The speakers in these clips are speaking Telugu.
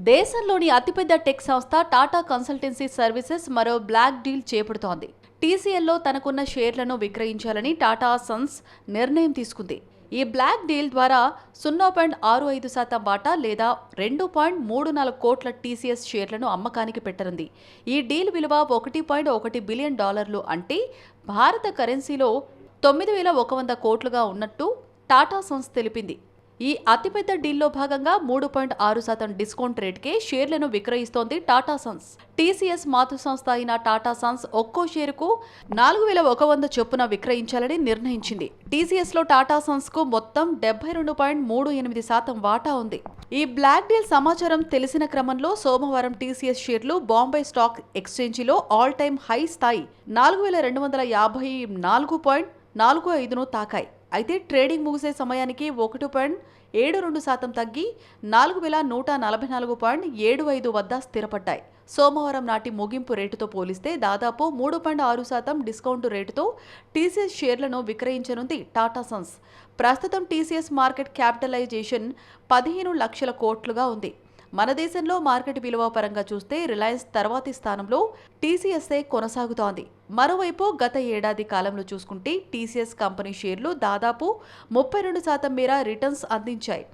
దేశంలోని అతిపెద్ద టెక్ సంస్థ టాటా కన్సల్టెన్సీ సర్వీసెస్ మరో బ్లాక్ డీల్ చేపడుతోంది. టీసీఎల్లో తనకున్న షేర్లను విక్రయించాలని టాటా సన్స్ నిర్ణయం తీసుకుంది. ఈ బ్లాక్ డీల్ ద్వారా 0.65% వాటా లేదా 2.34 కోట్ల టీసీఎస్ షేర్లను అమ్మకానికి పెట్టనుంది. ఈ డీల్ విలువ $1.1 బిలియన్ అంటే భారత కరెన్సీలో 9,100 కోట్లుగా ఉన్నట్టు టాటా సన్స్ తెలిపింది. ఈ అతిపెద్ద డీల్లో భాగంగా 3.6% డిస్కౌంట్ రేటుకే షేర్లను విక్రయిస్తోంది టాటా సన్స్. టీసీఎస్ మాతృ సంస్థ అయిన టాటా సన్స్ ఒక్కో షేరుకు 4,100 చొప్పున విక్రయించాలని నిర్ణయించింది. టీసీఎస్లో టాటా సన్స్కు మొత్తం 72.38% వాటా ఉంది. ఈ బ్లాక్ డీల్ సమాచారం తెలిసిన క్రమంలో సోమవారం టీసీఎస్ షేర్లు బాంబే స్టాక్ ఎక్స్చేంజిలో ఆల్ టైమ్ హై స్థాయి 4,254.45ను తాకాయి. అయితే ట్రేడింగ్ ముగిసే సమయానికి 1.72% తగ్గి 4,144.75 వద్ద స్థిరపడ్డాయి. సోమవారం నాటి ముగింపు రేటుతో పోలిస్తే దాదాపు 3.6% డిస్కౌంట్ రేటుతో టీసీఎస్ షేర్లను విక్రయించనుంది టాటా సన్స్. ప్రస్తుతం టీసీఎస్ మార్కెట్ క్యాపిటలైజేషన్ 15 లక్షల కోట్లుగా ఉంది. మన దేశంలో మార్కెట్ విలువ పరంగా చూస్తే రిలయన్స్ తర్వాతి స్థానంలో టీసీఎస్ఏ కొనసాగుతోంది. మరోవైపు గత ఏడాది కాలంలో చూసుకుంటే టీసీఎస్ కంపెనీ షేర్లు దాదాపు 32% మేర రిటర్న్స్ అందించాయి.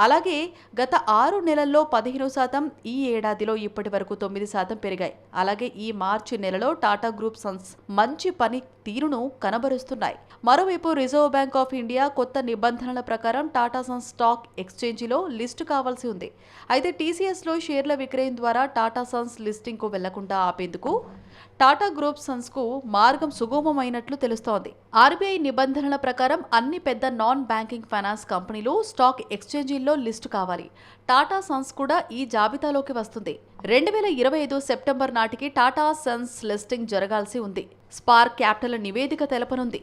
అలాగే గత 6 నెలల్లో 15%, ఈ ఏడాదిలో ఇప్పటి వరకు 9% పెరిగాయి. అలాగే ఈ మార్చి నెలలో టాటా గ్రూప్ సన్స్ మంచి పని తీరును కనబరుస్తున్నాయి. మరోవైపు రిజర్వ్ బ్యాంక్ ఆఫ్ ఇండియా కొత్త నిబంధనల ప్రకారం టాటా సన్స్ స్టాక్ ఎక్స్చేంజిలో లిస్టు కావాల్సి ఉంది. అయితే టీసీఎస్లో షేర్ల విక్రయం ద్వారా టాటా సన్స్ లిస్టింగ్కు వెళ్లకుండా ఆపేందుకు టాటా గ్రూప్ సన్స్కు మార్గం సుగమమైనట్లు తెలుస్తోంది. ఆర్బీఐ నిబంధనల ప్రకారం అన్ని పెద్ద నాన్ బ్యాంకింగ్ ఫైనాన్స్ కంపెనీలు స్టాక్ ఎక్స్చేంజీల్లో లిస్టు కావాలి. టాటా సన్స్ కూడా ఈ జాబితాలోకి వస్తుంది. 2025 సెప్టెంబర్ నాటికి టాటా సన్స్ లిస్టింగ్ జరగాల్సి ఉంది. స్పార్క్ క్యాపిటల్ నివేదిక తెలపనుంది.